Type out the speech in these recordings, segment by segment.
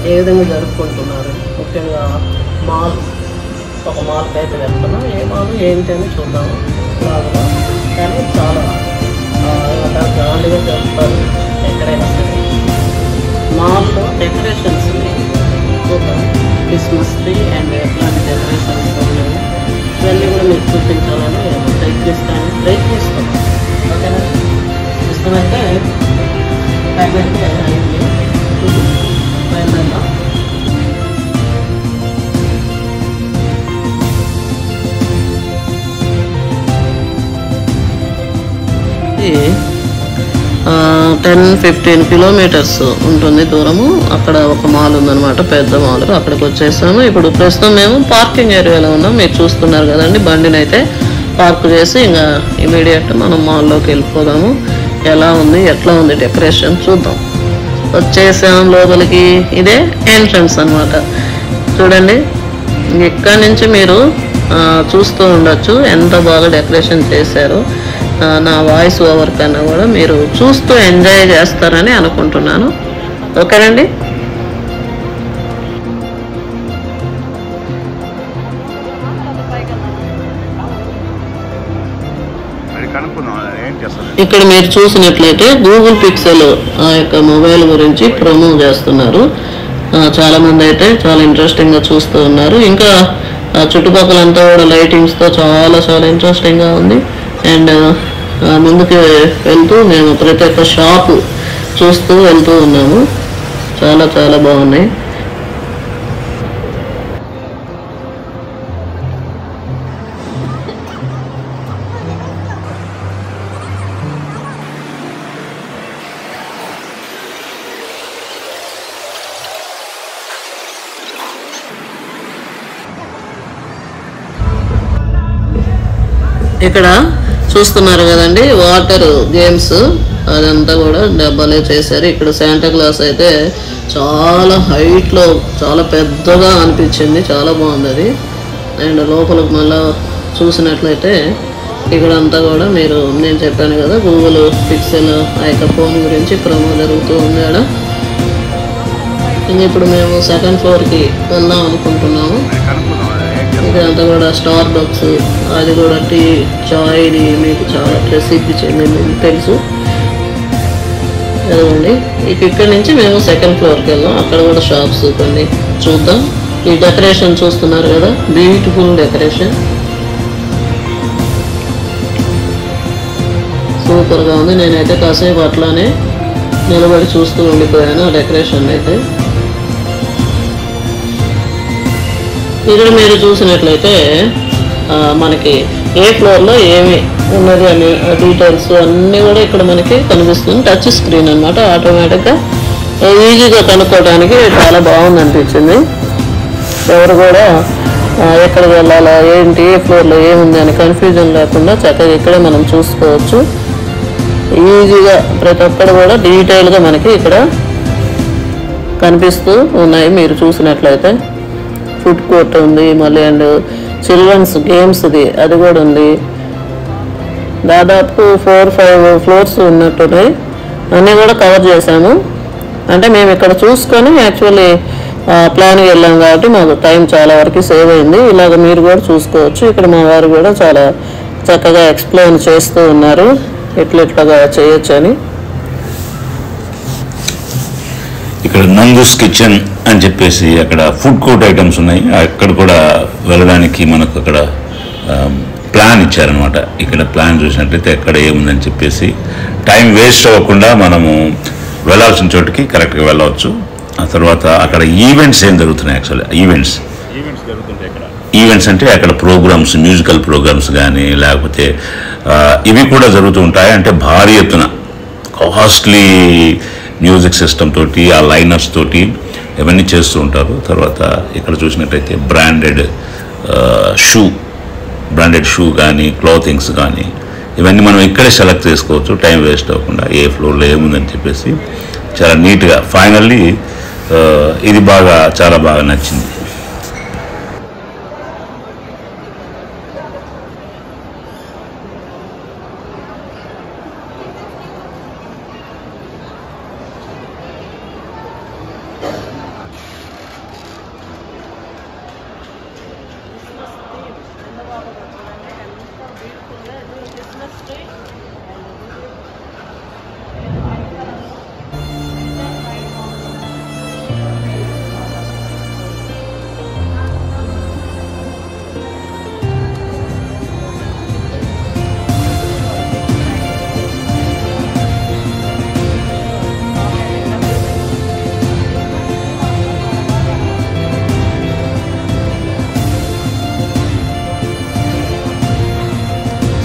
ఏ విధంగా జరుపుకుంటున్నారు, ముఖ్యంగా మాల్ ఒక మాల్కి అయితే వెళ్తున్నాం. ఏ మాల్ ఏంటి అని చూద్దాము. కానీ చాలా గ్రాండ్గా జరుపుతారు ఎక్కడైనా సరే. మాల్లో డెకరేషన్స్ చూద్దాం. క్రిస్మస్ ట్రీ అండ్ ఎట్లాంటి డెకరేషన్స్ ఉన్నాయి ఇవన్నీ కూడా మీకు చూపించాలని ప్రయత్నిస్తాం. ఓకేనా? ఇష్టమైతే ప్యాకెట్ అయింది బయలుదేరుతాం. ఇది 10-15 కిలోమీటర్స్ ఉంటుంది దూరము. అక్కడ ఒక మాల్ ఉందన్నమాట, పెద్ద మాల్. అక్కడికి వచ్చేసాము. ఇప్పుడు ప్రస్తుతం మేము పార్కింగ్ ఏరియాలో ఉన్నాం. మీరు చూస్తున్నారు కదండి, బండిని అయితే పార్క్ చేసి ఇంకా ఇమీడియట్ మనం మాల్లోకి వెళ్ళిపోదాము. ఎలా ఉంది, ఎట్లా ఉంది డెకరేషన్ చూద్దాం. వచ్చేసాం లోపలికి. ఇదే ఎంట్రన్స్ అన్నమాట. చూడండి, ఇక్కడి నుంచి మీరు చూస్తూ ఉండొచ్చు ఎంత బాగా డెకరేషన్ చేశారు. నా వాయిస్ ఓవర్ కన్నా కూడా మీరు చూస్తూ ఎంజాయ్ చేస్తారని అనుకుంటున్నాను. ఓకేనండి. ఇక్కడ మీరు చూసినట్లయితే గూగుల్ పిక్సెల్ ఆ యొక్క మొబైల్ గురించి ప్రమోట్ చేస్తున్నారు. చాలా మంది అయితే చాలా ఇంట్రెస్టింగ్ గా చూస్తూ ఉన్నారు. ఇంకా చుట్టుపక్కలంతా కూడా లైటింగ్స్ తో చాలా చాలా ఇంట్రెస్టింగ్ గా ఉంది. అండ్ ముందుకు వెళ్తూ మేము ప్రతి ఒక్క షాపు చూస్తూ వెళ్తూ ఉన్నాము. చాలా చాలా బాగున్నాయి. ఇక్కడ చూస్తున్నారు కదండి, వాటర్ గేమ్స్ అదంతా కూడా డబ్బాలే చేశారు. ఇక్కడ శాంటా క్లాస్ అయితే చాలా హైట్లో చాలా పెద్దగా అనిపించింది, చాలా బాగుంది అది. అండ్ లోపలికి మళ్ళీ చూసినట్లయితే ఇక్కడంతా కూడా నేను చెప్పాను కదా గూగుల్ పిక్సెల్ ఆ యొక్క ఫోన్ గురించి ప్రమో జరుగుతూ ఉంది ఆడ. ఇప్పుడు మేము సెకండ్ ఫ్లోర్కి వెళ్దాం అనుకుంటున్నాము. ఇదంతా కూడా స్టార్ బక్స్, అది కూడా చాయ్ది మీకు చాలా ప్రసిద్ధి చెందింది తెలుసు అదండి. ఇక్కడి నుంచి మేము సెకండ్ ఫ్లోర్కి వెళ్దాం, అక్కడ కూడా షాప్స్ కొన్ని చూద్దాం. ఈ డెకరేషన్ చూస్తున్నారు కదా, బ్యూటిఫుల్ డెకరేషన్, సూపర్గా ఉంది. నేనైతే కాసేపు అట్లానే నిలబడి చూస్తూ ఉండిపోయాను ఆ డెకరేషన్ అయితే. ఇక్కడ మీరు చూసినట్లయితే మనకి ఏ ఫ్లోర్లో ఏమి ఉన్నది అనే డీటెయిల్స్ అన్నీ కూడా ఇక్కడ మనకి కనిపిస్తుంది. టచ్ స్క్రీన్ అనమాట, ఆటోమేటిక్గా ఈజీగా కనుక్కోవడానికి చాలా బాగుంది అనిపించింది. ఎవరు కూడా ఎక్కడికి వెళ్ళాలా ఏంటి ఏ ఫ్లోర్లో ఏముంది అని కన్ఫ్యూజన్ లేకుండా చక్కగా ఇక్కడే మనం చూసుకోవచ్చు. ఈజీగా ప్రతి ఒక్కరు కూడా డీటెయిల్గా మనకి ఇక్కడ కనిపిస్తూ ఉన్నాయి. మీరు చూసినట్లయితే ఫుడ్ కోర్ట్ ఉంది, మళ్ళీ అండ్ చిల్డ్రన్స్ గేమ్స్ది అది కూడా ఉంది. దాదాపు 4-5 ఫ్లోర్స్ ఉన్నట్టున్నాయి, అన్నీ కూడా కవర్ చేశాము. అంటే మేము ఇక్కడ చూసుకొని యాక్చువల్లీ ప్లాన్కి వెళ్ళాం కాబట్టి మాకు టైం చాలా వరకు సేవ్ అయింది. ఇలాగ మీరు కూడా చూసుకోవచ్చు. ఇక్కడ మా వారు కూడా చాలా చక్కగా ఎక్స్ప్లెయిన్ చేస్తూ ఉన్నారు ఎట్లెట్లాగా చేయొచ్చు అని. ఇక్కడ నందూస్ కిచెన్ అని చెప్పేసి అక్కడ ఫుడ్ కోర్ట్ ఐటమ్స్ ఉన్నాయి. అక్కడ కూడా వెళ్ళడానికి మనకు అక్కడ ప్లాన్ ఇచ్చారనమాట. ఇక్కడ ప్లాన్ చూసినట్లయితే ఎక్కడ ఏముందని చెప్పేసి టైం వేస్ట్ అవ్వకుండా మనము వెళ్ళాల్సిన చోటుకి కరెక్ట్గా వెళ్ళవచ్చు. ఆ తర్వాత అక్కడ ఈవెంట్స్ ఏం జరుగుతున్నాయి, యాక్చువల్లీ ఈవెంట్స్ జరుగుతుంటాయి. ఈవెంట్స్ అంటే అక్కడ ప్రోగ్రామ్స్, మ్యూజికల్ ప్రోగ్రామ్స్ కానీ లేకపోతే ఇవి కూడా జరుగుతూ ఉంటాయి. అంటే భారీ ఎత్తున కాస్ట్లీ మ్యూజిక్ సిస్టమ్ తోటి ఆ లైనర్స్ తోటి ఇవన్నీ చేస్తూ ఉంటారు. తర్వాత ఇక్కడ చూసినట్టయితే బ్రాండెడ్ షూ కానీ క్లాతింగ్స్ కానీ ఇవన్నీ మనం ఇక్కడే సెలెక్ట్ చేసుకోవచ్చు, టైం వేస్ట్ అవ్వకుండా ఏ ఫ్లోర్లో ఏముందని చెప్పేసి చాలా నీట్గా. ఫైనల్లీ ఇది చాలా బాగా నచ్చింది.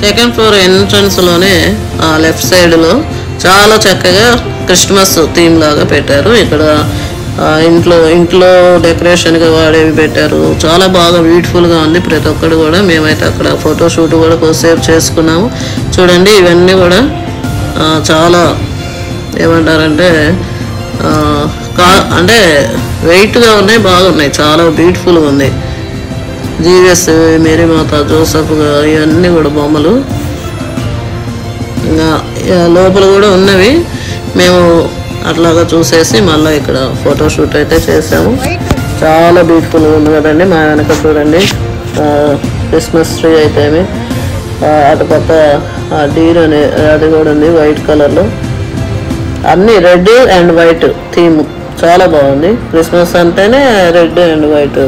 సెకండ్ ఫ్లోర్ ఎంట్రన్స్లోనే లెఫ్ట్ సైడ్లో చాలా చక్కగా క్రిస్మస్ థీమ్ లాగా పెట్టారు. ఇక్కడ ఇంట్లో డెకరేషన్గా వాడేవి పెట్టారు. చాలా బాగా బ్యూటిఫుల్గా ఉంది ప్రతి ఒక్కరు కూడా. మేమైతే అక్కడ ఫోటోషూట్ కూడా కొద్దిసేపు చేసుకున్నాము. చూడండి ఇవన్నీ కూడా చాలా ఏమంటారంటే అంటే వెయిట్గా ఉన్నాయి, బాగున్నాయి, చాలా బ్యూటిఫుల్గా ఉంది. జీవిఎస్, మేరీ మాత, జోసఫ్ ఇవన్నీ కూడా బొమ్మలు ఇంకా లోపల కూడా ఉన్నవి. మేము అట్లాగా చూసేసి మళ్ళీ ఇక్కడ ఫోటోషూట్ అయితే చేసాము. చాలా బ్యూటిఫుల్గా ఉంది కదండి. మా వెనక చూడండి క్రిస్మస్ ట్రీ అయితే అటు పక్క డీర్ అనే అది కూడా ఉంది వైట్ కలర్లో. అన్నీ రెడ్ అండ్ వైట్ థీమ్ చాలా బాగుంది. క్రిస్మస్ అంటేనే రెడ్ అండ్ వైట్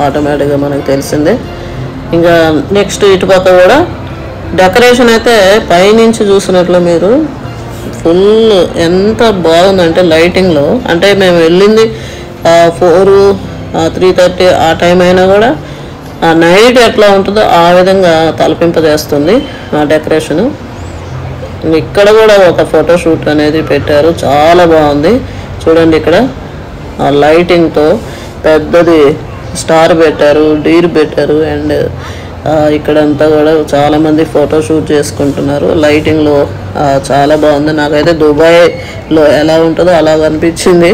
ఆటోమేటిక్గా మనకు తెలిసిందే. ఇంకా నెక్స్ట్ ఇటుపక్క కూడా డెకరేషన్ అయితే పైనుంచి చూసినట్లు మీరు ఫుల్ ఎంత బాగుందంటే లైటింగ్లో. అంటే మేము వెళ్ళింది 4-3:30 ఆ టైం అయినా కూడా నైట్ ఎట్లా ఉంటుందో ఆ విధంగా తలపింపజేస్తుంది ఆ డెకరేషను. ఇక్కడ కూడా ఒక ఫోటోషూట్ అనేది పెట్టారు, చాలా బాగుంది. చూడండి ఇక్కడ ఆ లైటింగ్తో పెద్దది స్టార్ పెట్టారు, డీర్ పెట్టారు అండ్ ఇక్కడంతా కూడా చాలామంది ఫోటో షూట్ చేసుకుంటున్నారు. లైటింగ్లో చాలా బాగుంది. నాకైతే దుబాయ్లో ఎలా ఉంటుందో అలా అనిపించింది.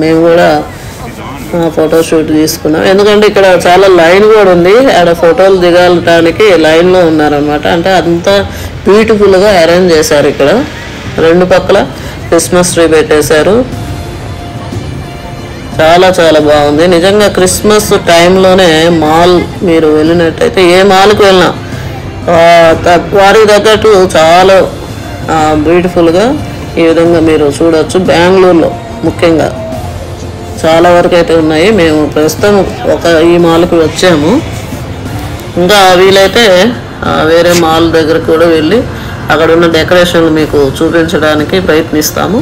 మేము కూడా ఫోటో షూట్ తీసుకున్నాం. ఎందుకంటే ఇక్కడ చాలా లైన్ కూడా ఉంది. ఆడ ఫోటోలు దిగడానికి లైన్లో ఉన్నారనమాట. అంటే అంత బ్యూటిఫుల్గా అరేంజ్ చేశారు. ఇక్కడ 2 పక్కల క్రిస్మస్ ట్రీ పెట్టేశారు. చాలా చాలా బాగుంది. నిజంగా క్రిస్మస్ టైంలోనే మాల్ మీరు వెళ్ళినట్టయితే ఏ మాల్కి వెళ్ళినా వారికి తగ్గట్టు చాలా బ్యూటిఫుల్గా ఈ విధంగా మీరు చూడవచ్చు. బెంగళూరులో ముఖ్యంగా చాలా వరకు అయితే ఉన్నాయి. మేము ప్రస్తుతం ఈ మాల్కి వచ్చాము. ఇంకా వీలైతే వేరే మాల్ దగ్గరకు కూడా వెళ్ళి అక్కడ ఉన్న డెకరేషన్లు మీకు చూపించడానికి ప్రయత్నిస్తాము.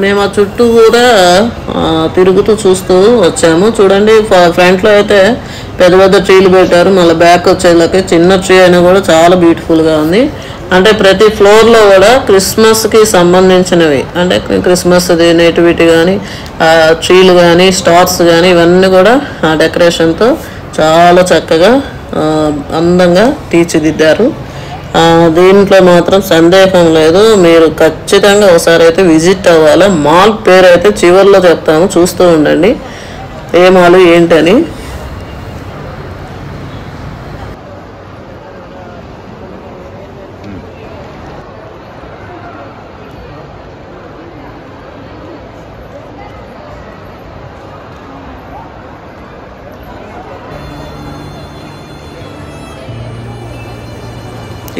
మేము ఆ చుట్టూ కూడా తిరుగుతూ చూస్తూ వచ్చాము. చూడండి, ఫ్రంట్లో అయితే పెద్ద పెద్ద ట్రీలు పెట్టారు. మళ్ళీ బ్యాక్ వచ్చేలాకి చిన్న ట్రీ అయినా కూడా చాలా బ్యూటిఫుల్గా ఉంది. అంటే ప్రతి ఫ్లోర్లో కూడా క్రిస్మస్కి సంబంధించినవి, అంటే క్రిస్మస్ది నేటివిటీ కానీ ట్రీలు కానీ స్టార్స్ కానీ ఇవన్నీ కూడా డెకరేషన్తో చాలా చక్కగా అందంగా తీర్చిదిద్దారు. దీంట్లో మాత్రం సందేహం లేదు. మీరు ఖచ్చితంగా ఒకసారి అయితే విజిట్ అవ్వాలి. మాల్ పేరు అయితే చివరిలో చెప్తాము, చూస్తూ ఉండండి ఏ మాల్ ఏంటని.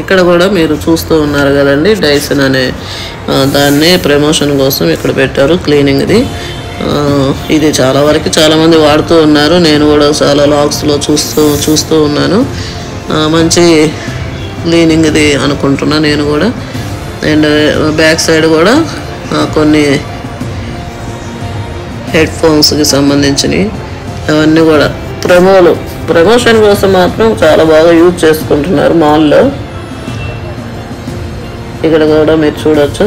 ఇక్కడ కూడా మీరు చూస్తూ ఉన్నారు కదండి, డైసన్ అనే దాన్ని ప్రమోషన్ కోసం ఇక్కడ పెట్టారు క్లీనింగ్ది. ఇది చాలా వరకు చాలామంది వాడుతూ ఉన్నారు. నేను కూడా చాలా లాగ్స్లో చూస్తూ ఉన్నాను. మంచి క్లీనింగ్ది అనుకుంటున్నా నేను కూడా. అండ్ బ్యాక్ సైడ్ కూడా కొన్ని హెడ్ ఫోన్స్కి సంబంధించినవి అవన్నీ కూడా ప్రమోషన్ కోసం మాత్రం చాలా బాగా యూజ్ చేసుకుంటున్నారు మాల్లో. ఇక్కడ కూడా మీరు చూడొచ్చు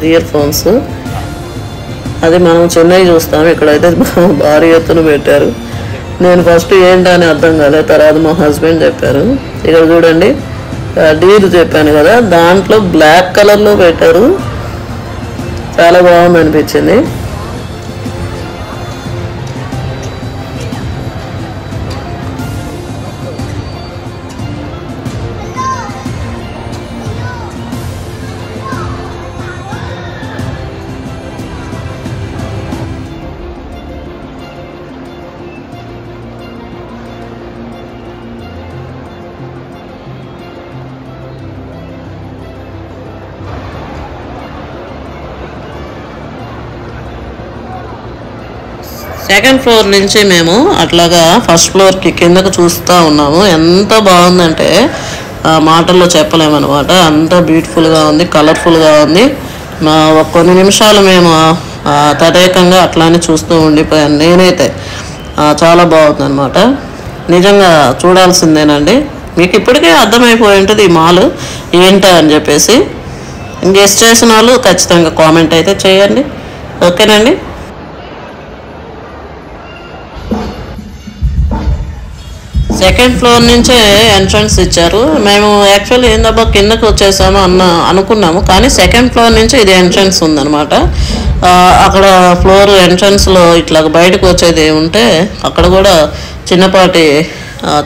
ఇయర్ ఫోన్స్. అది మనం చెన్నై చూస్తాము, ఇక్కడైతే భారీ ఎత్తున పెట్టారు. నేను ఫస్ట్ ఏంటని అర్థం కాలేదు, తర్వాత మా హస్బెండ్ చెప్పారు. ఇక్కడ చూడండి, డీర్ చెప్పాను కదా, దాంట్లో బ్లాక్ కలర్లో పెట్టారు. చాలా బాగుంది అనిపించింది. సెకండ్ ఫ్లోర్ నుంచి మేము అట్లాగా ఫస్ట్ ఫ్లోర్కి కిందకు చూస్తూ ఉన్నాము. ఎంత బాగుందంటే మాటల్లో చెప్పలేమన్నమాట. అంత బ్యూటిఫుల్గా ఉంది, కలర్ఫుల్గా ఉంది. కొన్ని నిమిషాలు మేము తదేకంగా అట్లానే చూస్తూ ఉండిపోయాను నేనైతే. చాలా బాగుంది అనమాట. నిజంగా చూడాల్సిందేనండి. మీకు ఇప్పటికే అర్థమైపోయి ఉంటుంది ఈ మాల్ ఏంటో అని చెప్పేసి. గెస్ట్ చేసిన వాళ్ళు ఖచ్చితంగా కామెంట్ అయితే చేయండి. ఓకేనండి. సెకండ్ ఫ్లోర్ నుంచే ఎంట్రన్స్ ఇచ్చారు. మేము యాక్చువల్లీ ఏందబ్బా కిందకు వచ్చేసాము అనుకున్నాము, కానీ సెకండ్ ఫ్లోర్ నుంచి ఇది ఎంట్రన్స్ ఉందన్నమాట. అక్కడ ఫ్లోర్ ఎంట్రన్స్లో ఇట్లా బయటకు వచ్చేది ఉంటే అక్కడ కూడా చిన్నపాటి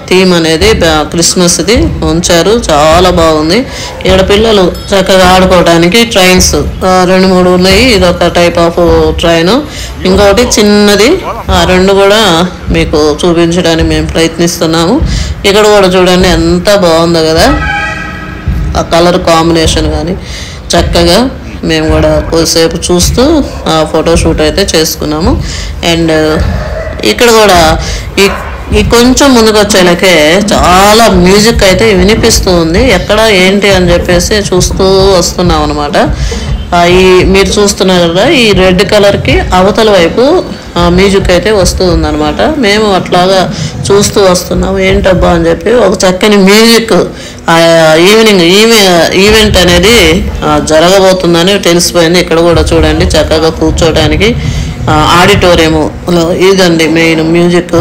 థీమ్ అనేది క్రిస్మస్ది ఉంచారు. చాలా బాగుంది. ఇక్కడ పిల్లలు చక్కగా ఆడుకోవడానికి ట్రైన్స్ 2-3 ఉన్నాయి. ఇదొక టైప్ ఆఫ్ ట్రైన్, ఇంకొకటి చిన్నది. 2 కూడా మీకు చూపించడానికి మేము ప్రయత్నిస్తున్నాము. ఇక్కడ కూడా చూడండి ఎంత బాగుందో కదా, ఆ కలర్ కాంబినేషన్ కానీ చక్కగా. మేము కూడా కొద్దిసేపు చూస్తూ ఫోటోషూట్ అయితే చేసుకున్నాము. అండ్ ఇక్కడ కూడా ఈ ఈ కొంచెం ముందుకు వచ్చేలాకే చాలా మ్యూజిక్ అయితే వినిపిస్తూ ఉంది. ఎక్కడ ఏంటి అని చెప్పేసి చూస్తూ వస్తున్నాం అనమాట. ఈ మీరు చూస్తున్నారు కదా, ఈ రెడ్ కలర్కి అవతల వైపు మ్యూజిక్ అయితే వస్తూ ఉందన్నమాట. మేము అట్లాగా చూస్తూ వస్తున్నాం, ఏంటబ్బా అని చెప్పి. ఒక చక్కని మ్యూజిక్ ఈవెంట్ అనేది జరగబోతుందని తెలిసిపోయింది. ఇక్కడ కూడా చూడండి, చక్కగా కూర్చోడానికి ఆడిటోరియంలో ఇదండి మెయిన్ మ్యూజిక్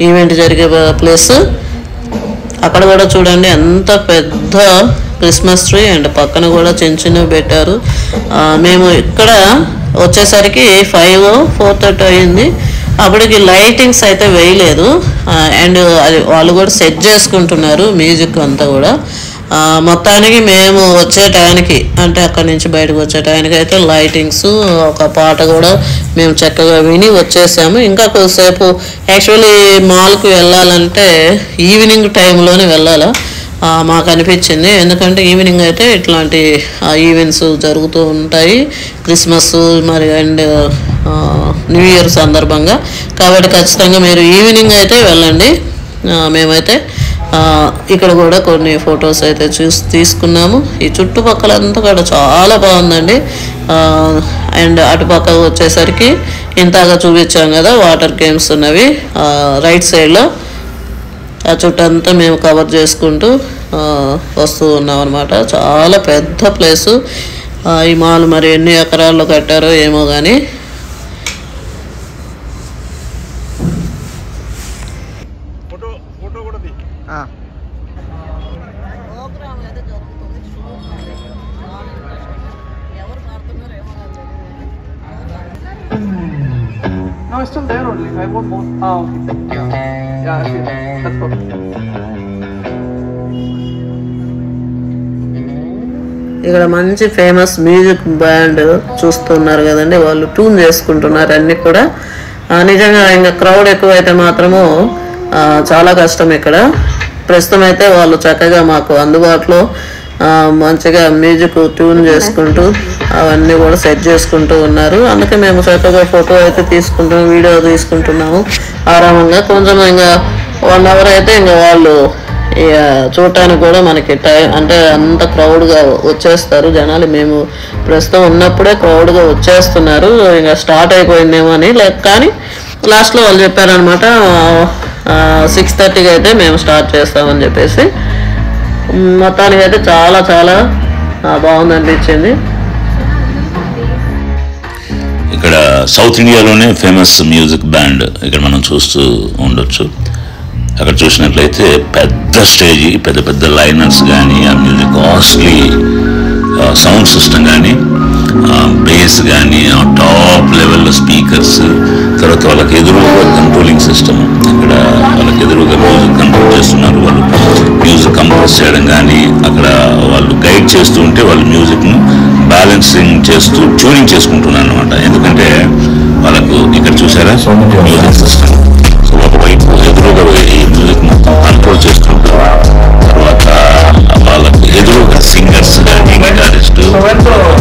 ఈవెంట్ జరిగే ప్లేస్. అక్కడ కూడా చూడండి ఎంత పెద్ద క్రిస్మస్ ట్రీ అండ్ పక్కన కూడా చిన్న చిన్నవి పెట్టారు. మేము ఇక్కడ వచ్చేసరికి 4:30 అయింది. అప్పటికి లైటింగ్స్ అయితే వేయలేదు అండ్ అది వాళ్ళు కూడా సెట్ చేసుకుంటున్నారు మ్యూజిక్ అంతా కూడా. మొత్తానికి మేము వచ్చే టైంకి, అంటే అక్కడి నుంచి బయటకు వచ్చే టైంకి అయితే లైటింగ్స్, ఒక పాట కూడా మేము చక్కగా విని వచ్చేసాము. ఇంకా కొద్దిసేపు యాక్చువల్లీ మాల్కి వెళ్ళాలంటే ఈవినింగ్ టైంలోనే వెళ్ళాలా మాకు అనిపించింది. ఎందుకంటే ఈవినింగ్ అయితే ఇట్లాంటి ఈవెంట్స్ జరుగుతూ ఉంటాయి, క్రిస్మస్ మరి అండ్ న్యూ ఇయర్ సందర్భంగా. కాబట్టి ఖచ్చితంగా మీరు ఈవినింగ్ అయితే వెళ్ళండి. మేమైతే ఇక్కడ కూడా కొన్ని ఫొటోస్ అయితే తీసుకున్నాము. ఈ చుట్టుపక్కలంతా కూడా చాలా బాగుందండి. అండ్ అటుపక్క వచ్చేసరికి ఇంతగా చూపించాం కదా వాటర్ గేమ్స్ ఉన్నవి రైట్ సైడ్లో. ఆ చుట్టంతా మేము కవర్ చేసుకుంటూ వస్తూ ఉన్నాం అనమాట. చాలా పెద్ద ప్లేసు. ఈ మాల్ మరి ఎన్ని ఎకరాల్లో కట్టారో ఏమో కానీ. No, it's still there only. I want more. Okay. Yeah, I see that. That's perfect. ఇక్కడ మంచి ఫేమస్ మ్యూజిక్ బ్యాండ్ చూస్తున్నారు కదండి, వాళ్ళు ట్యూన్ చేసుకుంటున్నారు అన్నీ కూడా. నిజంగా ఇంకా క్రౌడ్ ఎక్కువైతే మాత్రము చాలా కష్టం ఇక్కడ. ప్రస్తుతం అయితే వాళ్ళు చక్కగా మాకు అందుబాటులో మంచిగా మ్యూజిక్ ట్యూన్ చేసుకుంటూ అవన్నీ కూడా సెట్ చేసుకుంటూ ఉన్నారు. అందుకే మేము చక్కగా ఫోటో అయితే తీసుకుంటున్నాము, వీడియో తీసుకుంటున్నాము ఆరామంగా. కొంచెం ఇంకా 1 అవర్ అయితే ఇంకా వాళ్ళు చూడటానికి కూడా మనకి టైం, అంటే అంత క్రౌడ్గా వచ్చేస్తారు జనాలు. మేము ప్రస్తుతం ఉన్నప్పుడే క్రౌడ్గా వచ్చేస్తున్నారు, ఇంకా స్టార్ట్ అయిపోయిందేమో అని. కానీ లాస్ట్లో వాళ్ళు చెప్పారనమాట 6:30కి అయితే మేము స్టార్ట్ చేస్తామని చెప్పేసి. మొత్తానికి అయితే చాలా చాలా బాగుంది అనిపించింది. ఇక్కడ సౌత్ ఇండియాలోనే ఫేమస్ మ్యూజిక్ బ్యాండ్ ఇక్కడ మనం చూస్తూ ఉండొచ్చు. అక్కడ చూసినట్లయితే పెద్ద స్టేజ్, పెద్ద పెద్ద లైనర్స్ కానీ, ఆ మ్యూజిక్ కాస్ట్లీ సౌండ్ సిస్టమ్ కానీ, బేస్ కానీ, ఆ టాప్ లెవెల్లో స్పీకర్స్, తర్వాత వాళ్ళకి ఎదురుగా కంట్రోలింగ్ సిస్టమ్, అక్కడ వాళ్ళకి ఎదురుగా మ్యూజిక్ కంట్రోల్ చేస్తున్నారు. వాళ్ళు మ్యూజిక్ కంపోజ్ చేయడం కానీ, అక్కడ వాళ్ళు గైడ్ చేస్తూ ఉంటే వాళ్ళు మ్యూజిక్ను బ్యాలెన్సింగ్ చేస్తూ ట్యూనింగ్ చేసుకుంటున్నారు అనమాట. ఎందుకంటే వాళ్ళకు ఇక్కడ చూసారా మ్యూజిక్ సిస్టమ్, సో ఒకవైపు ఎదురుగా ఈ మ్యూజిక్ మొత్తం కంట్రోల్ చేసుకుంటారు. తర్వాత వాళ్ళకు ఎదురుగా సింగర్స్ కానీ, గిటారిస్ట్,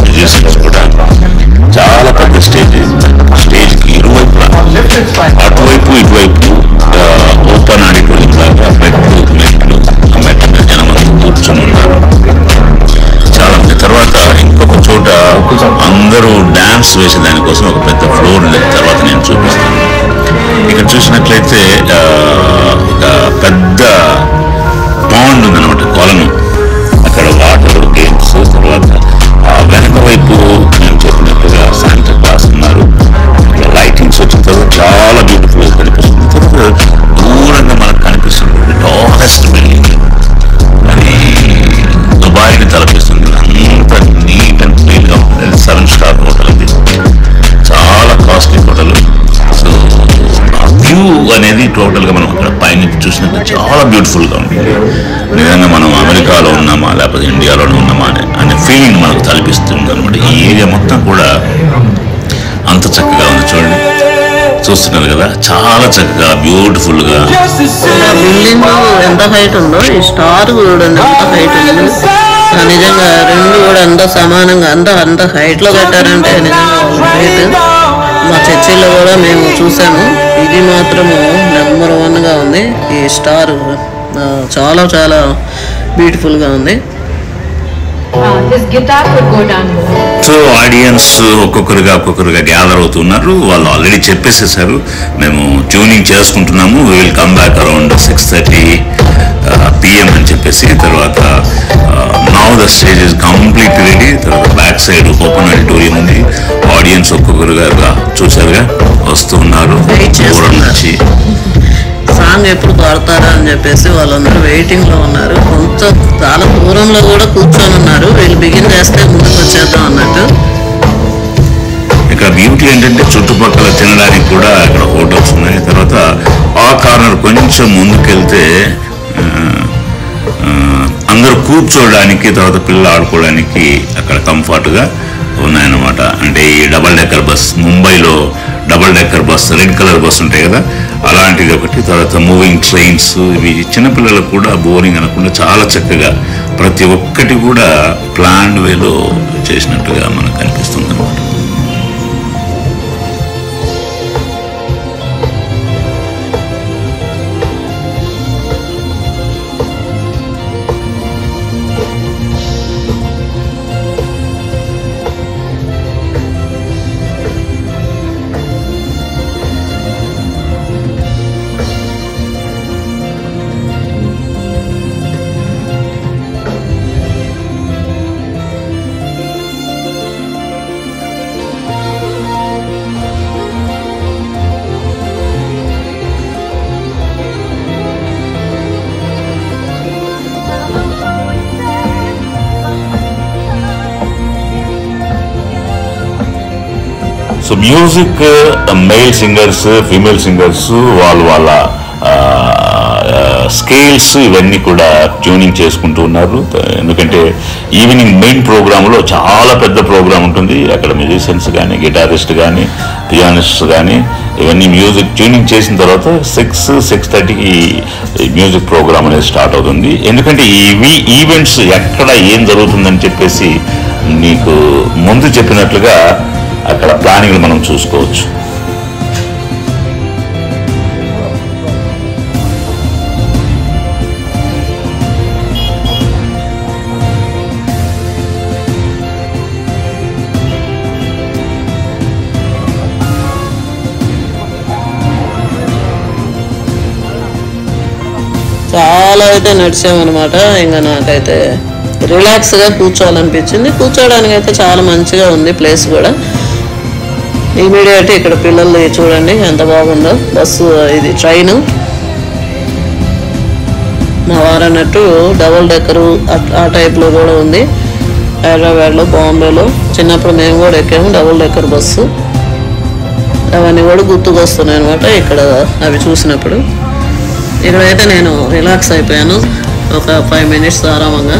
మ్యూజిషియన్స్ కూడా. చాలా పెద్ద స్టేజ్కి ఇరువైపులా, అటువైపు ఇటువైపు ఓపెన్ ఆడిటోరియం లాగా మెట్లు జనం కూర్చొని ఉన్నారు చాలా. తర్వాత ఇంకొక చోట అందరూ డ్యాన్స్ వేసే దానికోసం ఒక పెద్ద ఫ్లోర్ ఉంది, తర్వాత నేను చూపిస్తాను. ఇక్కడ చూసినట్లయితే ఒక పెద్ద పాండ్ ఉందన్నమాట, కొలను. అక్కడ వాటర్ గేమ్స్, తర్వాత వెనక వైపు నేను చెప్పినట్టుగా శాంటా క్లాస్ ఉన్నారు. లైటింగ్స్ వచ్చిన తర్వాత చాలా బ్యూటిఫుల్గా కనిపిస్తుంది. తర్వాత దూరంగా మనకు కనిపిస్తుంది టాలెస్ట్ బిల్డింగ్, అది దుబాయ్ని తలపిస్తుంది. అంత నీట్ అండ్ క్లీన్గా ఉంటుంది. 7 స్టార్ హోటల్ అది, చాలా కాస్ట్లీ హోటల్. సో ఆ వ్యూ అనేది టోటల్గా మనం అక్కడ పైన చూసినట్టు చాలా బ్యూటిఫుల్గా ఉంటుంది. నిజంగా మనం అమెరికాలో ఉన్నామా లేకపోతే ఇండియాలోనే ఉన్నామా అనే ఫీలింగ్ మనకు తలపిస్తుంది అనమాట. ఈ ఏరియా మొత్తం కూడా అంత చక్కగా ఉంది. చూడండి, చూస్తున్నారు కదా, చాలా చక్కగా బ్యూటిఫుల్గా. బిల్డింగ్ ఎంత హైట్ ఉందో, ఈ స్టార్ చూడండి ఎంత హైట్ ఉంది. నిజంగా రెండు కూడా ఎంత సమానంగా అంత హైట్లో కట్టారంటే నిజంగా హైట్ మా చర్చిలో కూడా మేము చూసాము. ఇది మాత్రము నెంబర్ 1గా ఉంది. ఈ స్టార్ చాలా చాలా బ్యూటిఫుల్గా ఉంది. His guitar could go down more. So audience ఒక్కొక్కరుగా గ్యాదర్ అవుతున్నారు. వాళ్ళు ఆల్రెడీ చెప్పేసేసారు, మేము ట్యూనింగ్ చేసుకుంటున్నాము, we will come back around 6:30 PM అని చెప్పేసి. తర్వాత now the stage is complete ready. తర్వాత బ్యాక్ సైడ్ ఓపెన్ ఆడిటోరియం ఉంది. ఆడియన్స్ ఒక్కొక్కరుగా చూసారుగా వస్తూ ఉన్నారు దూరం నుంచి. సాంగ్ ఎప్పుడు పాడతారా అని చెప్పేసి వాళ్ళందరూ వెయిటింగ్లో ఉన్నారు. కొంచెం చాలా దూరంలో కూడా కూర్చొని ఉన్నారు. వీళ్ళు బిగిన్ చేస్తే ముందుకు వచ్చేద్దాం అన్నట్టు. ఇక్కడ బ్యూటీ ఏంటంటే చుట్టుపక్కల తినడానికి కూడా ఇక్కడ హోటల్స్ ఉన్నాయి. తర్వాత ఆ కార్నర్ కొంచెం ముందుకెళ్తే అందరూ కూర్చోడానికి, తర్వాత పిల్లలు ఆడుకోవడానికి అక్కడ కంఫర్ట్గా ఉన్నాయన్నమాట. అంటే ఈ డబల్ డెక్కర్ బస్, ముంబైలో double decker bus, red colour bus ఉంటాయి కదా, అలాంటిది ఒకటి. తర్వాత మూవింగ్ ట్రైన్స్, ఇవి చిన్నపిల్లలకు కూడా బోరింగ్ అనకుండా చాలా చక్కగా ప్రతి ఒక్కటి కూడా ప్లాన్డ్ వేలో చేసినట్టుగా మనకు కనిపిస్తుంది అన్నమాట. So music male singers, female singers వాళ్ళ స్కేల్స్ ఇవన్నీ కూడా ట్యూనింగ్ చేసుకుంటూ ఉన్నారు. ఎందుకంటే ఈవినింగ్ మెయిన్ ప్రోగ్రాంలో చాలా పెద్ద ప్రోగ్రాం ఉంటుంది. అక్కడ మ్యూజిషియన్స్ కానీ, గిటారిస్ట్ కానీ, పియానిస్ట్ కానీ ఇవన్నీ మ్యూజిక్ ట్యూనింగ్ చేసిన తర్వాత 6:30కి మ్యూజిక్ ప్రోగ్రామ్ అనేది స్టార్ట్ అవుతుంది. ఎందుకంటే ఇవి ఈవెంట్స్ ఎక్కడ ఏం జరుగుతుందని చెప్పేసి మీకు ముందు చెప్పినట్లుగా అక్కడ ప్లానింగ్ మనం చూసుకోవచ్చు. చాలా అయితే నడిచామన్నమాట. ఇంకా నాకైతే రిలాక్స్గా కూర్చోవాలనిపించింది. కూర్చోవడానికి అయితే చాలా మంచిగా ఉంది ప్లేస్ కూడా. ఇమీడియట్ ఇక్కడ పిల్లలు చూడండి ఎంత బాగుందో. బస్సు ఇది ట్రైను. మా వారు అన్నట్టు డబుల్ డెక్కరు ఆ టైప్లో కూడా ఉంది. హైదరాబాద్లో, బాంబేలో చిన్నప్పుడు మేము కూడా ఎక్కాము డబుల్ డెక్కర్ బస్సు. అవన్నీ కూడా గుర్తుకొస్తున్నాయి అనమాట ఇక్కడ అవి చూసినప్పుడు. ఇక్కడైతే నేను రిలాక్స్ అయిపోయాను ఒక 5 minutes ఆరామంగా.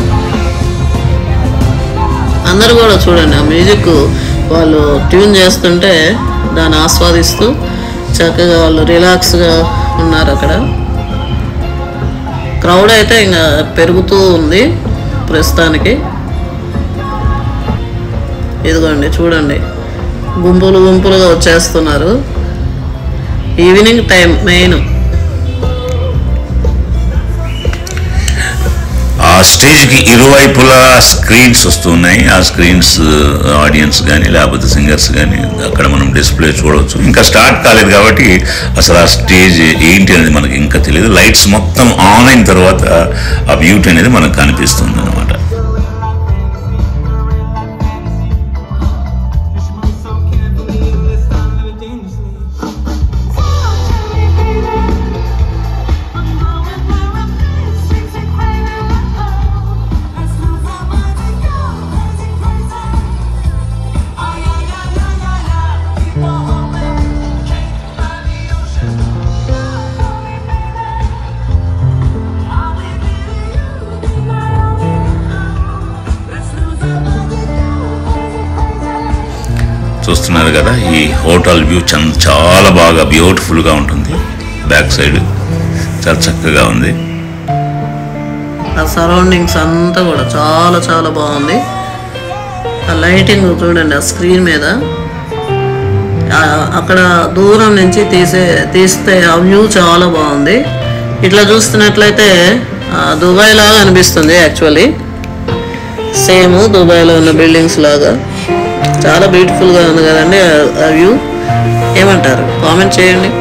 అందరూ కూడా చూడండి ఆ మ్యూజిక్ వాళ్ళు ట్యూన్ చేస్తుంటే దాన్ని ఆస్వాదిస్తూ చక్కగా వాళ్ళు రిలాక్స్గా ఉన్నారు అక్కడ. క్రౌడ్ అయితే ఇంకా పెరుగుతూ ఉంది ప్రస్తుతానికి. ఇదిగోండి చూడండి గుంపులు గుంపులుగా వచ్చేస్తున్నారు. Evening time main. ఆ స్టేజ్కి ఇరువైపులా స్క్రీన్స్ వస్తున్నాయి. ఆ స్క్రీన్స్ ఆడియన్స్ కానీ లేకపోతే సింగర్స్ కానీ అక్కడ మనం డిస్ప్లే చూడవచ్చు. ఇంకా స్టార్ట్ కాలేదు కాబట్టి అసలు ఆ స్టేజ్ ఏంటి అనేది మనకి ఇంకా తెలియదు. లైట్స్ మొత్తం ఆన్ అయిన తర్వాత ఆ బ్యూటీ అనేది మనకు కనిపిస్తుంది అనమాట. చూస్తున్నారు కదా ఈ హోటల్ వ్యూ చాలా బాగా బ్యూటిఫుల్గా ఉంటుంది. బ్యాక్ సైడ్ చాలా చక్కగా ఉంది. ఆ సరౌండింగ్స్ అంతా కూడా చాలా చాలా బాగుంది. ఆ లైటింగ్ చూడండి ఆ స్క్రీన్ మీద అక్కడ దూరం నుంచి తీస్తే ఆ వ్యూ చాలా బాగుంది. ఇట్లా చూస్తున్నట్లయితే దుబాయ్ లాగా అనిపిస్తుంది. యాక్చువల్లీ సేమ్ దుబాయ్లో ఉన్న బిల్డింగ్స్ లాగా చాలా బ్యూటిఫుల్గా ఉంది కదండి ఆ వ్యూ. ఏమంటారు కామెంట్ చేయండి.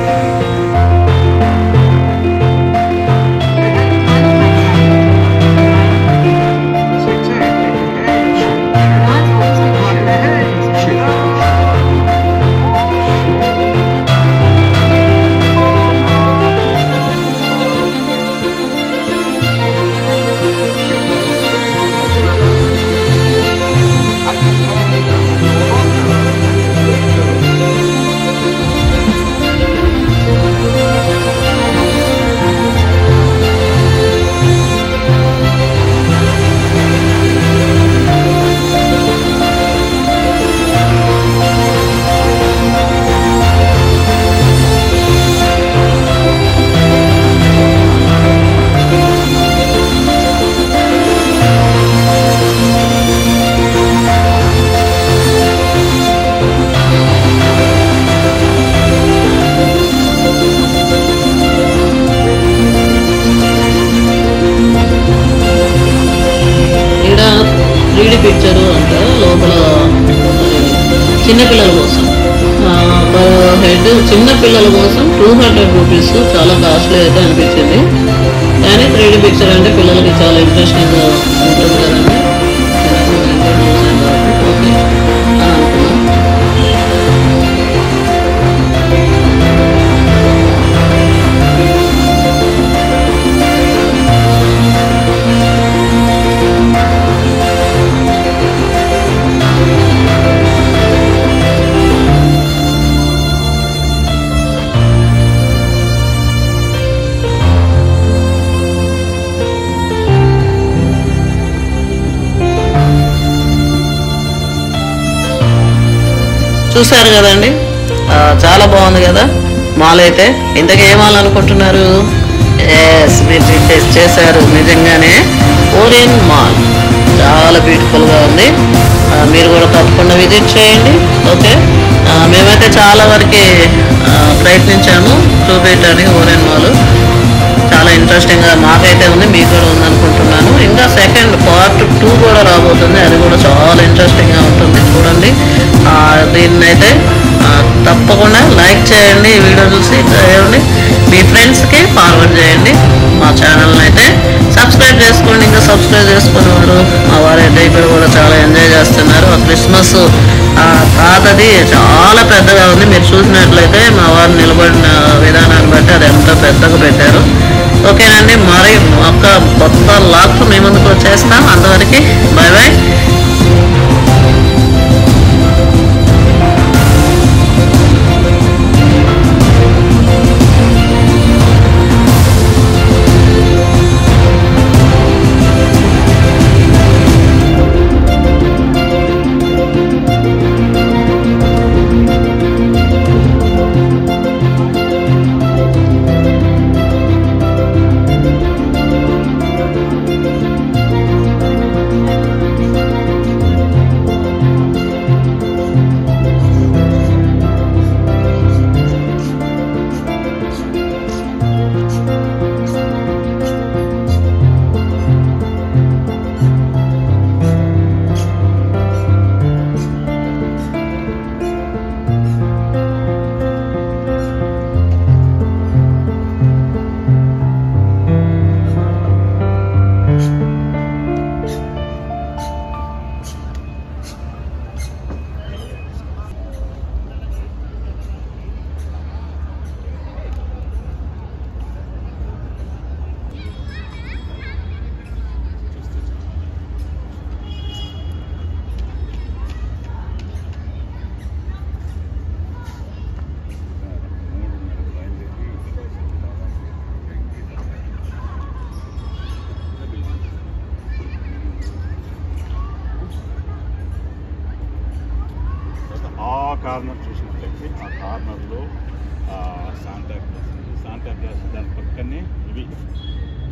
పిక్చరు అంటే లోపల చిన్నపిల్లల కోసం హెడ్ చిన్నపిల్లల కోసం 200 రూపీస్ చాలా కాస్ట్లీ అయితే అనిపించింది. కానీ 3D పిక్చర్ అంటే పిల్లలకి చాలా ఇంట్రెస్టింగ్గా ఉంటుంది కదండి. ఓకే చూసారు కదండి, చాలా బాగుంది కదా మాల్ అయితే. ఇంతకీ ఏ మాల్ అనుకుంటున్నారు? ఎస్, మీరు టెస్ట్ చేశారు. నిజంగానే ఓరియన్ మాల్ చాలా బ్యూటిఫుల్గా ఉంది. మీరు కూడా తప్పకుండా విజిట్ చేయండి. ఓకే, మేమైతే చాలా వరకు ప్రయత్నించాము చూపించడానికి. ఓరియన్ మాల్ చాలా ఇంట్రెస్టింగ్గా మాకైతే ఉంది, మీకు కూడా ఉందనుకుంటున్నాను. ఇంకా సెకండ్ పార్ట్ 2 కూడా రాబోతుంది. అది కూడా చాలా ఇంట్రెస్టింగ్గా ఉంటుంది, చూడండి. దీన్నైతే తప్పకుండా లైక్ చేయండి, ఈ వీడియో చూసి చేయండి, మీ ఫ్రెండ్స్కి ఫార్వర్డ్ చేయండి. మా ఛానల్ని అయితే సబ్స్క్రైబ్ చేసుకోండి. ఇంకా సబ్స్క్రైబ్ చేసుకునేవారు మా వారైతే ఇక్కడ కూడా చాలా ఎంజాయ్ చేస్తున్నారు. ఆ క్రిస్మస్ తాతది చాలా పెద్దగా ఉంది. మీరు చూసినట్లయితే మా వారు నిలబడిన విధానాన్ని బట్టి అది ఎంత పెద్దగా పెట్టారు. ఓకేనండి, మరి ఒక కొత్త లాక్ మీ ముందుకు వచ్చేస్తాం. అంతవరకు బాయ్ బాయ్. కార్నర్ చూసినట్లయితే ఆ కార్నర్లో శాంటా క్లాస్ దాని పక్కనే ఇవి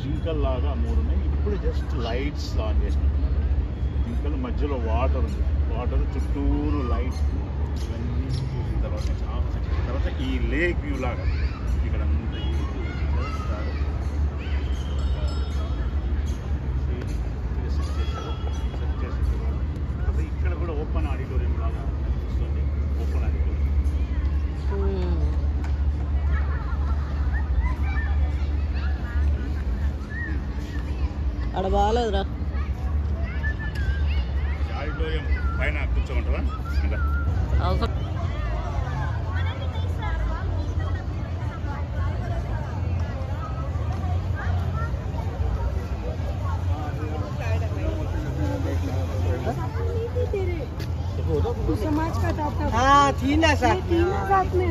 జింకల్లాగా 3 ఉన్నాయి. ఇప్పుడు జస్ట్ లైట్స్ ఆన్ చేసినట్టున్నారు. జింకల మధ్యలో వాటర్ ఉంది, వాటర్ చుట్టూరు లైట్స్ ఇవన్నీ చూసిన తర్వాత చాలా సంతోషం. తర్వాత ఈ లేక్ వ్యూ లాగా ఇక్కడ అంతా ఈ చేస్తారు. సెట్ చేసిన తర్వాత ఇక్కడ కూడా ఓపెన్ ఆడిటోరియం లాగా వస్తుంది. ఓపెన్ ఆడిటోరియం అక్కడ బాగాలేదురా. ఆడిటోరియం పైన కూర్చోమంటారా? ఇంకా అవసరం समाज का हाँ थी ना साथ में